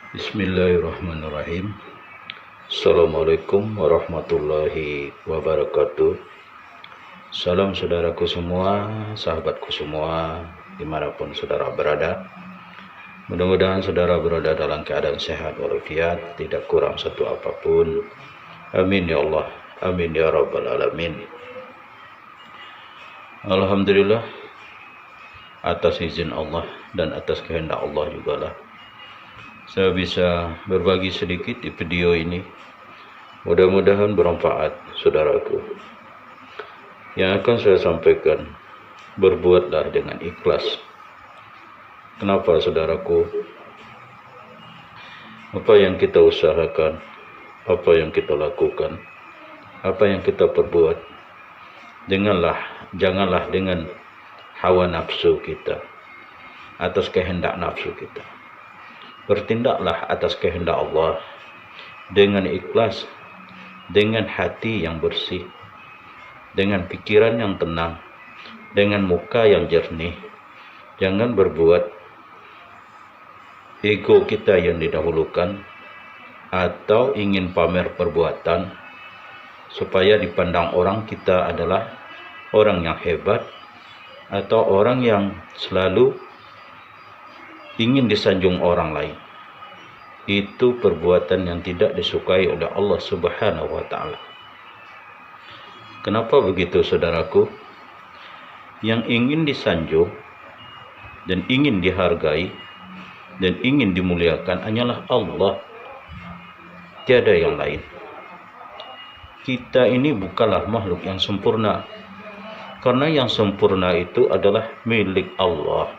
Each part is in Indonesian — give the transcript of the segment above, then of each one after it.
Bismillahirrahmanirrahim. Assalamualaikum warahmatullahi wabarakatuh. Salam saudaraku semua, sahabatku semua, dimanapun saudara berada. Mudah-mudahan saudara berada dalam keadaan sehat walafiat, tidak kurang satu apapun. Amin ya Allah, amin ya Rabbal Alamin. Alhamdulillah, atas izin Allah dan atas kehendak Allah jugalah saya bisa berbagi sedikit di video ini. Mudah-mudahan bermanfaat saudaraku. Yang akan saya sampaikan, berbuatlah dengan ikhlas. Kenapa saudaraku? Apa yang kita usahakan, apa yang kita lakukan, apa yang kita perbuat, janganlah dengan hawa nafsu kita, atas kehendak nafsu kita. Bertindaklah atas kehendak Allah dengan ikhlas, dengan hati yang bersih, dengan pikiran yang tenang, dengan muka yang jernih. Jangan berbuat ego kita yang didahulukan atau ingin pamer perbuatan supaya dipandang orang kita adalah orang yang hebat atau orang yang selalu ingin disanjung orang lain. Itu perbuatan yang tidak disukai oleh Allah Subhanahu wa Ta'ala. Kenapa begitu saudaraku? Yang ingin disanjung dan ingin dihargai dan ingin dimuliakan hanyalah Allah, tiada yang lain. Kita ini bukanlah makhluk yang sempurna, karena yang sempurna itu adalah milik Allah.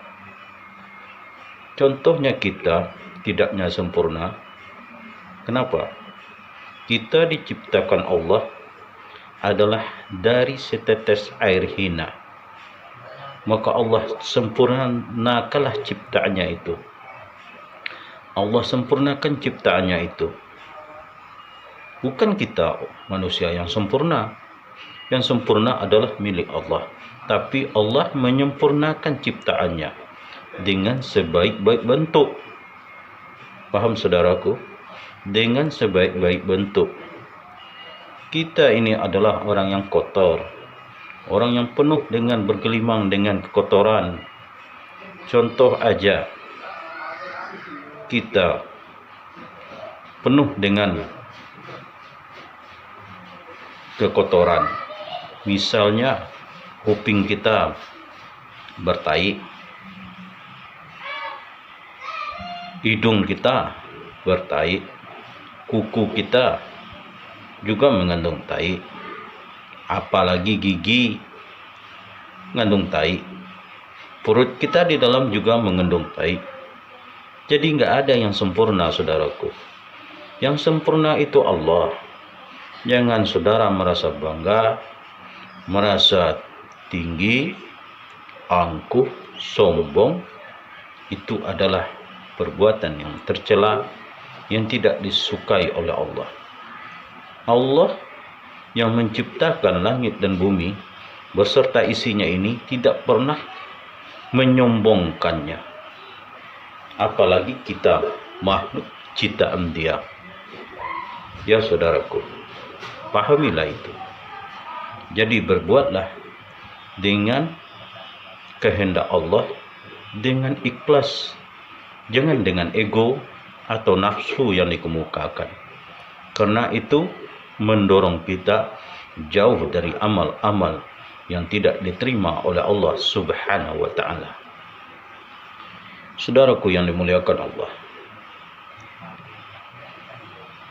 Contohnya kita tidaknya sempurna. Kenapa? Kita diciptakan Allah adalah dari setetes air hina. Maka Allah sempurnakanlah ciptaannya itu. Allah sempurnakan ciptaannya itu. Bukan kita manusia yang sempurna. Yang sempurna adalah milik Allah. Tapi Allah menyempurnakan ciptaannya dengan sebaik-baik bentuk. Paham saudaraku? Dengan sebaik-baik bentuk. Kita ini adalah orang yang kotor, orang yang penuh dengan bergelimang dengan kekotoran. Contoh aja, kita penuh dengan kekotoran. Misalnya kuping kita bertai, hidung kita bertai, kuku kita juga mengandung tai, apalagi gigi mengandung tai, perut kita di dalam juga mengandung tai. Jadi nggak ada yang sempurna saudaraku. Yang sempurna itu Allah. Jangan saudara merasa bangga, merasa tinggi, angkuh, sombong. Itu adalah perbuatan yang tercela, yang tidak disukai oleh Allah. Allah yang menciptakan langit dan bumi beserta isinya ini tidak pernah menyombongkannya. Apalagi kita makhluk ciptaan Dia. Ya saudaraku, pahamilah itu. Jadi berbuatlah dengan kehendak Allah, dengan ikhlas. Jangan dengan ego atau nafsu yang dikemukakan. Karena itu mendorong kita jauh dari amal-amal yang tidak diterima oleh Allah Subhanahu wa Ta'ala. Saudaraku yang dimuliakan Allah,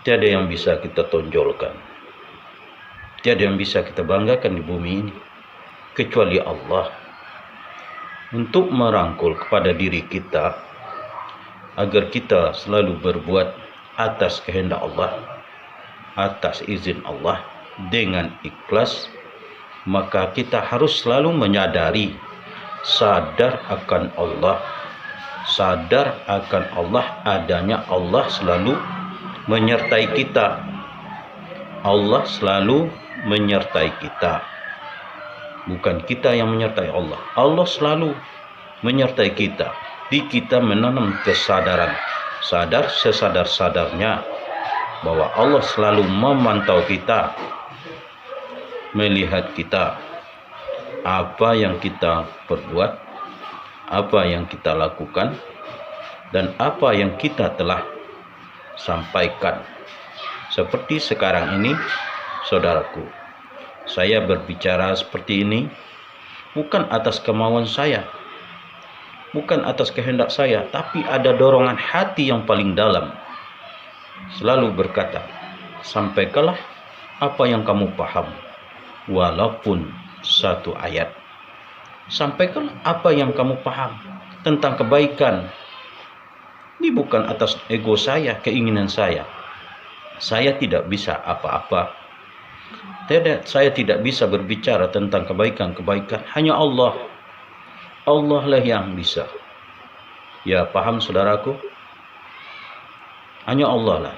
tiada yang bisa kita tonjolkan, tiada yang bisa kita banggakan di bumi ini kecuali Allah. Untuk merangkul kepada diri kita agar kita selalu berbuat atas kehendak Allah, atas izin Allah, dengan ikhlas, maka kita harus selalu menyadari, sadar akan Allah, sadar akan Allah, adanya Allah selalu menyertai kita. Allah selalu menyertai kita. Bukan kita yang menyertai Allah. Allah selalu menyertai kita. Di kita menanam kesadaran sadar sesadar-sadarnya bahwa Allah selalu memantau kita, melihat kita, apa yang kita perbuat, apa yang kita lakukan, dan apa yang kita telah sampaikan. Seperti sekarang ini, saudaraku, saya berbicara seperti ini bukan atas kemauan saya, bukan atas kehendak saya, tapi ada dorongan hati yang paling dalam. Selalu berkata, sampaikanlah apa yang kamu paham, walaupun satu ayat. Sampaikanlah apa yang kamu paham tentang kebaikan. Ini bukan atas ego saya, keinginan saya. Saya tidak bisa apa-apa. Saya tidak bisa berbicara tentang kebaikan-kebaikan. Hanya Allah. Allah lah yang bisa. Ya, paham saudaraku? Hanya Allah lah.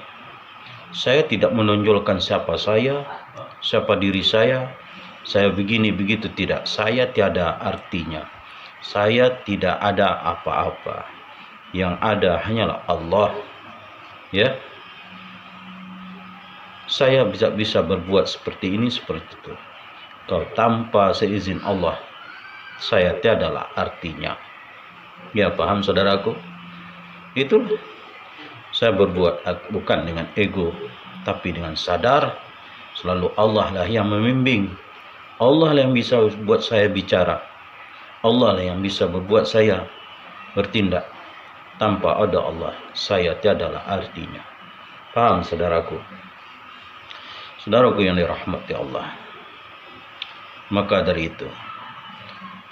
Saya tidak menonjolkan siapa saya, siapa diri saya begini begitu, tidak. Saya tiada artinya. Saya tidak ada apa-apa. Yang ada hanyalah Allah. Ya. Saya bisa berbuat seperti ini, seperti itu. Kalau tanpa seizin Allah, saya tiadalah artinya. Ya, paham saudaraku? Itulah. Saya berbuat bukan dengan ego, tapi dengan sadar. Selalu Allah lah yang membimbing. Allah lah yang bisa buat saya bicara. Allah lah yang bisa berbuat saya bertindak. Tanpa ada Allah, saya tiadalah artinya. Paham saudaraku? Saudaraku yang dirahmati Allah. Maka dari itu,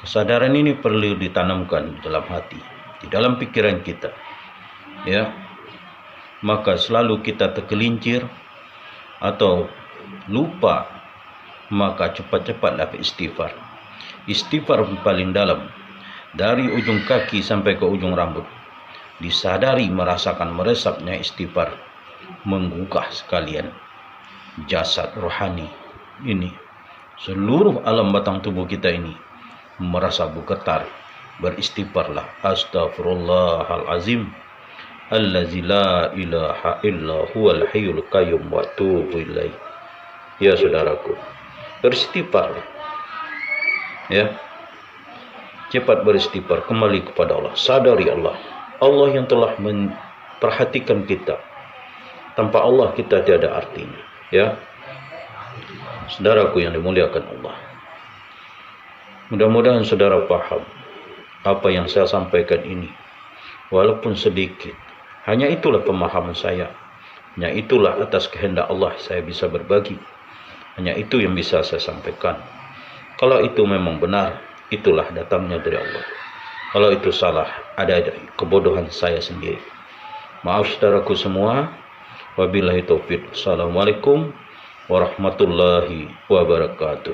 kesadaran ini perlu ditanamkan di dalam hati, di dalam pikiran kita. Ya. Maka selalu kita tergelincir atau lupa, maka cepat-cepatlah istighfar. Istighfar paling dalam, dari ujung kaki sampai ke ujung rambut. Disadari, merasakan meresapnya istighfar, menggugah sekalian jasad rohani ini, seluruh alam batang tubuh kita ini merasa bergetar. Beristighfarlah, astaghfirullahalazim allazi la ilaha illa huwal hayyul qayyum wa atubu ilaih. Ya saudaraku, beristighfar. Ya, cepat beristighfar, kembali kepada Allah, sadari Allah. Allah yang telah memperhatikan kita. Tanpa Allah kita tiada artinya. Ya, saudaraku yang dimuliakan Allah, mudah-mudahan saudara paham apa yang saya sampaikan ini, walaupun sedikit. Hanya itulah pemahaman saya. Hanya itulah atas kehendak Allah saya bisa berbagi. Hanya itu yang bisa saya sampaikan. Kalau itu memang benar, itulah datangnya dari Allah. Kalau itu salah, ada kebodohan saya sendiri. Maaf saudaraku semua. Wabillahi taufiq. Assalamualaikum warahmatullahi wabarakatuh.